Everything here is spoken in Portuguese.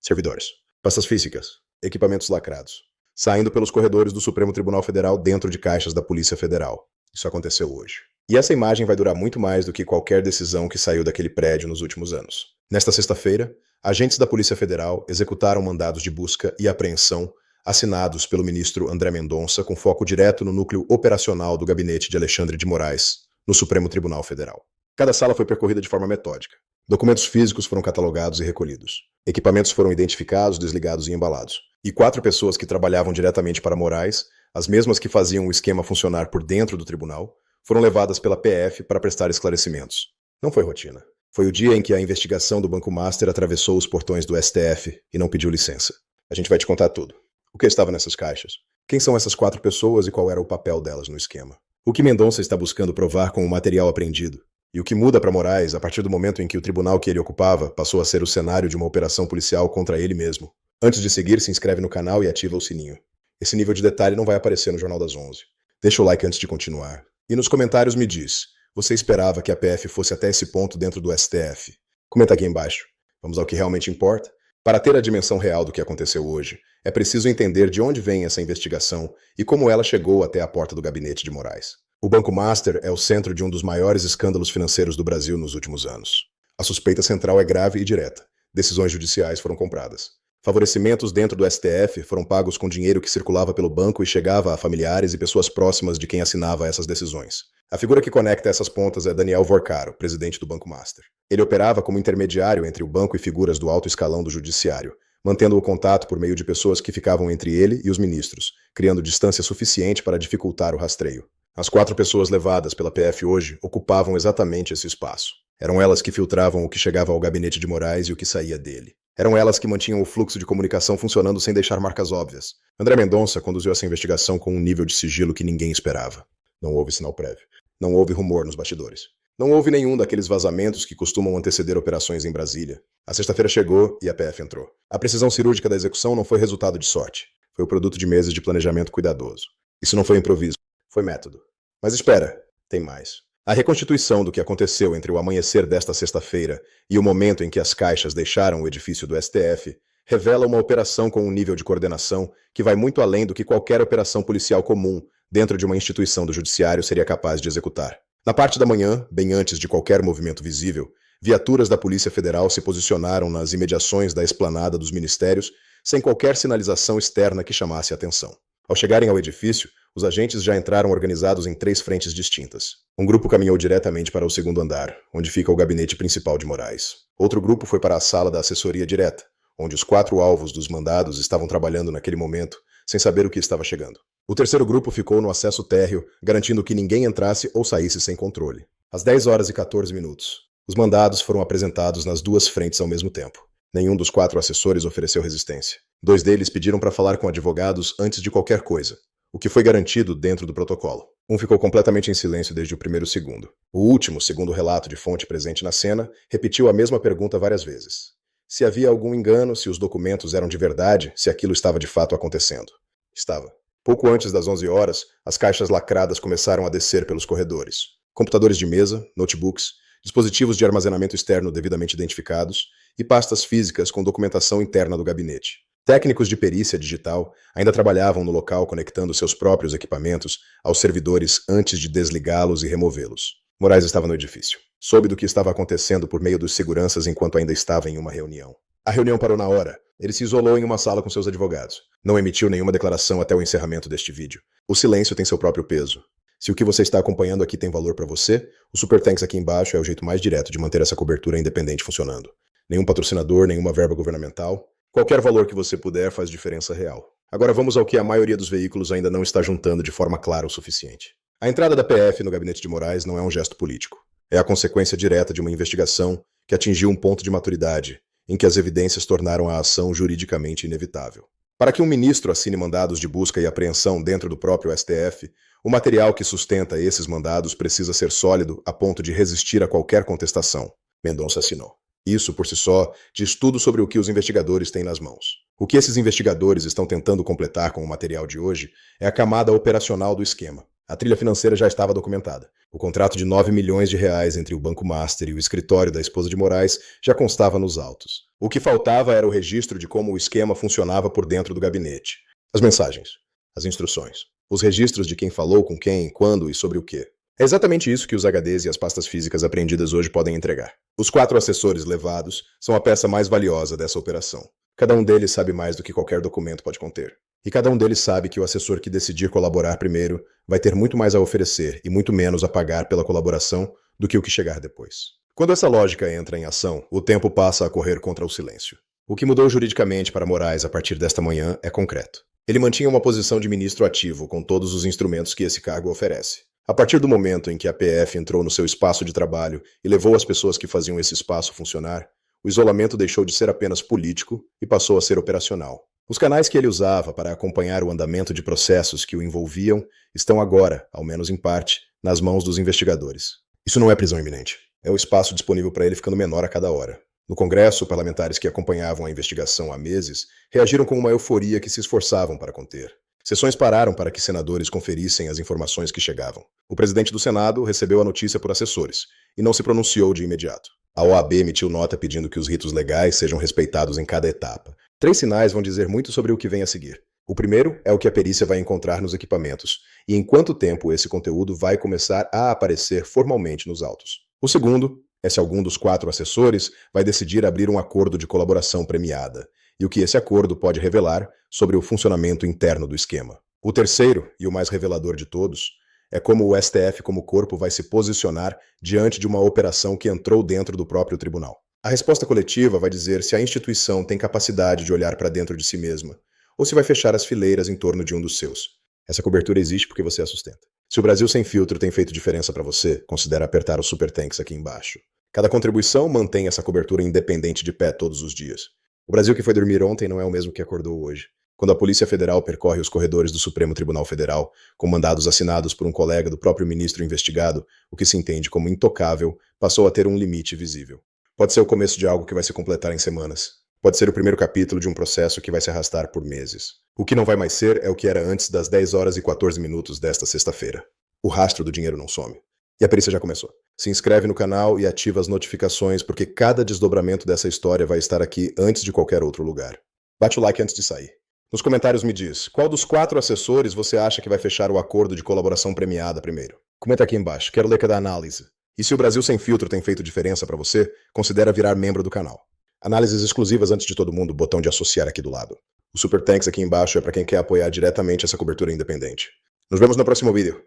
servidores, pastas físicas, equipamentos lacrados, saindo pelos corredores do Supremo Tribunal Federal dentro de caixas da Polícia Federal. Isso aconteceu hoje. E essa imagem vai durar muito mais do que qualquer decisão que saiu daquele prédio nos últimos anos. Nesta sexta-feira, agentes da Polícia Federal executaram mandados de busca e apreensão assinados pelo ministro André Mendonça com foco direto no núcleo operacional do gabinete de Alexandre de Moraes, no Supremo Tribunal Federal. Cada sala foi percorrida de forma metódica. Documentos físicos foram catalogados e recolhidos. Equipamentos foram identificados, desligados e embalados. E 4 pessoas que trabalhavam diretamente para Moraes, as mesmas que faziam o esquema funcionar por dentro do tribunal, foram levadas pela PF para prestar esclarecimentos. Não foi rotina. Foi o dia em que a investigação do Banco Master atravessou os portões do STF e não pediu licença. A gente vai te contar tudo. O que estava nessas caixas? Quem são essas 4 pessoas e qual era o papel delas no esquema? O que Mendonça está buscando provar com o material apreendido? E o que muda para Moraes a partir do momento em que o tribunal que ele ocupava passou a ser o cenário de uma operação policial contra ele mesmo? Antes de seguir, se inscreve no canal e ativa o sininho. Esse nível de detalhe não vai aparecer no Jornal das 11. Deixa o like antes de continuar. E nos comentários me diz, você esperava que a PF fosse até esse ponto dentro do STF? Comenta aqui embaixo. Vamos ao que realmente importa? Para ter a dimensão real do que aconteceu hoje, é preciso entender de onde vem essa investigação e como ela chegou até a porta do gabinete de Moraes. O Banco Master é o centro de um dos maiores escândalos financeiros do Brasil nos últimos anos. A suspeita central é grave e direta. Decisões judiciais foram compradas. Favorecimentos dentro do STF foram pagos com dinheiro que circulava pelo banco e chegava a familiares e pessoas próximas de quem assinava essas decisões. A figura que conecta essas pontas é Daniel Vorcaro, presidente do Banco Master. Ele operava como intermediário entre o banco e figuras do alto escalão do judiciário, mantendo o contato por meio de pessoas que ficavam entre ele e os ministros, criando distância suficiente para dificultar o rastreio. As 4 pessoas levadas pela PF hoje ocupavam exatamente esse espaço. Eram elas que filtravam o que chegava ao gabinete de Moraes e o que saía dele. Eram elas que mantinham o fluxo de comunicação funcionando sem deixar marcas óbvias. André Mendonça conduziu essa investigação com um nível de sigilo que ninguém esperava. Não houve sinal prévio. Não houve rumor nos bastidores. Não houve nenhum daqueles vazamentos que costumam anteceder operações em Brasília. A sexta-feira chegou e a PF entrou. A precisão cirúrgica da execução não foi resultado de sorte. Foi o produto de meses de planejamento cuidadoso. Isso não foi improviso. Foi método. Mas espera, tem mais. A reconstituição do que aconteceu entre o amanhecer desta sexta-feira e o momento em que as caixas deixaram o edifício do STF revela uma operação com um nível de coordenação que vai muito além do que qualquer operação policial comum dentro de uma instituição do judiciário seria capaz de executar. Na parte da manhã, bem antes de qualquer movimento visível, viaturas da Polícia Federal se posicionaram nas imediações da esplanada dos ministérios sem qualquer sinalização externa que chamasse a atenção. Ao chegarem ao edifício, os agentes já entraram organizados em 3 frentes distintas. Um grupo caminhou diretamente para o 2º andar, onde fica o gabinete principal de Moraes. Outro grupo foi para a sala da assessoria direta, onde os 4 alvos dos mandados estavam trabalhando naquele momento, sem saber o que estava chegando. O 3º grupo ficou no acesso térreo, garantindo que ninguém entrasse ou saísse sem controle. Às 10h14, os mandados foram apresentados nas 2 frentes ao mesmo tempo. Nenhum dos 4 assessores ofereceu resistência. 2 deles pediram para falar com advogados antes de qualquer coisa, o que foi garantido dentro do protocolo. Um ficou completamente em silêncio desde o primeiro segundo. O último, segundo o relato de fonte presente na cena, repetiu a mesma pergunta várias vezes. Se havia algum engano, se os documentos eram de verdade, se aquilo estava de fato acontecendo. Estava. Pouco antes das 11 horas, as caixas lacradas começaram a descer pelos corredores. Computadores de mesa, notebooks, dispositivos de armazenamento externo devidamente identificados e pastas físicas com documentação interna do gabinete. Técnicos de perícia digital ainda trabalhavam no local conectando seus próprios equipamentos aos servidores antes de desligá-los e removê-los. Moraes estava no edifício. Soube do que estava acontecendo por meio dos seguranças enquanto ainda estava em uma reunião. A reunião parou na hora. Ele se isolou em uma sala com seus advogados. Não emitiu nenhuma declaração até o encerramento deste vídeo. O silêncio tem seu próprio peso. Se o que você está acompanhando aqui tem valor para você, o Super Thanks aqui embaixo é o jeito mais direto de manter essa cobertura independente funcionando. Nenhum patrocinador, nenhuma verba governamental. Qualquer valor que você puder faz diferença real. Agora vamos ao que a maioria dos veículos ainda não está juntando de forma clara o suficiente. A entrada da PF no gabinete de Moraes não é um gesto político. É a consequência direta de uma investigação que atingiu um ponto de maturidade, em que as evidências tornaram a ação juridicamente inevitável. Para que um ministro assine mandados de busca e apreensão dentro do próprio STF, o material que sustenta esses mandados precisa ser sólido a ponto de resistir a qualquer contestação. Mendonça assinou. Isso, por si só, diz tudo sobre o que os investigadores têm nas mãos. O que esses investigadores estão tentando completar com o material de hoje é a camada operacional do esquema. A trilha financeira já estava documentada. O contrato de 9 milhões de reais entre o Banco Master e o escritório da esposa de Moraes já constava nos autos. O que faltava era o registro de como o esquema funcionava por dentro do gabinete. As mensagens, as instruções, os registros de quem falou com quem, quando e sobre o quê. É exatamente isso que os HDs e as pastas físicas apreendidas hoje podem entregar. Os 4 assessores levados são a peça mais valiosa dessa operação. Cada um deles sabe mais do que qualquer documento pode conter. E cada um deles sabe que o assessor que decidir colaborar primeiro vai ter muito mais a oferecer e muito menos a pagar pela colaboração do que o que chegar depois. Quando essa lógica entra em ação, o tempo passa a correr contra o silêncio. O que mudou juridicamente para Moraes a partir desta manhã é concreto. Ele mantinha uma posição de ministro ativo com todos os instrumentos que esse cargo oferece. A partir do momento em que a PF entrou no seu espaço de trabalho e levou as pessoas que faziam esse espaço funcionar, o isolamento deixou de ser apenas político e passou a ser operacional. Os canais que ele usava para acompanhar o andamento de processos que o envolviam estão agora, ao menos em parte, nas mãos dos investigadores. Isso não é prisão iminente. É o espaço disponível para ele ficando menor a cada hora. No Congresso, parlamentares que acompanhavam a investigação há meses reagiram com uma euforia que se esforçavam para conter. Sessões pararam para que senadores conferissem as informações que chegavam. O presidente do Senado recebeu a notícia por assessores e não se pronunciou de imediato. A OAB emitiu nota pedindo que os ritos legais sejam respeitados em cada etapa. 3 sinais vão dizer muito sobre o que vem a seguir. O primeiro é o que a perícia vai encontrar nos equipamentos e em quanto tempo esse conteúdo vai começar a aparecer formalmente nos autos. O segundo é se algum dos 4 assessores vai decidir abrir um acordo de colaboração premiada e o que esse acordo pode revelar sobre o funcionamento interno do esquema. O terceiro, e o mais revelador de todos, é como o STF como corpo vai se posicionar diante de uma operação que entrou dentro do próprio tribunal. A resposta coletiva vai dizer se a instituição tem capacidade de olhar para dentro de si mesma, ou se vai fechar as fileiras em torno de um dos seus. Essa cobertura existe porque você a sustenta. Se o Brasil Sem Filtro tem feito diferença para você, considere apertar o Super Thanks aqui embaixo. Cada contribuição mantém essa cobertura independente de pé todos os dias. O Brasil que foi dormir ontem não é o mesmo que acordou hoje. Quando a Polícia Federal percorre os corredores do Supremo Tribunal Federal, com mandados assinados por um colega do próprio ministro investigado, o que se entende como intocável passou a ter um limite visível. Pode ser o começo de algo que vai se completar em semanas. Pode ser o primeiro capítulo de um processo que vai se arrastar por meses. O que não vai mais ser é o que era antes das 10 horas e 14 minutos desta sexta-feira. O rastro do dinheiro não some. E a perícia já começou. Se inscreve no canal e ativa as notificações porque cada desdobramento dessa história vai estar aqui antes de qualquer outro lugar. Bate o like antes de sair. Nos comentários me diz, qual dos 4 assessores você acha que vai fechar o acordo de colaboração premiada primeiro? Comenta aqui embaixo, quero ler cada análise. E se o Brasil Sem Filtro tem feito diferença para você, considere virar membro do canal. Análises exclusivas antes de todo mundo, botão de associar aqui do lado. O Super Thanks aqui embaixo é para quem quer apoiar diretamente essa cobertura independente. Nos vemos no próximo vídeo.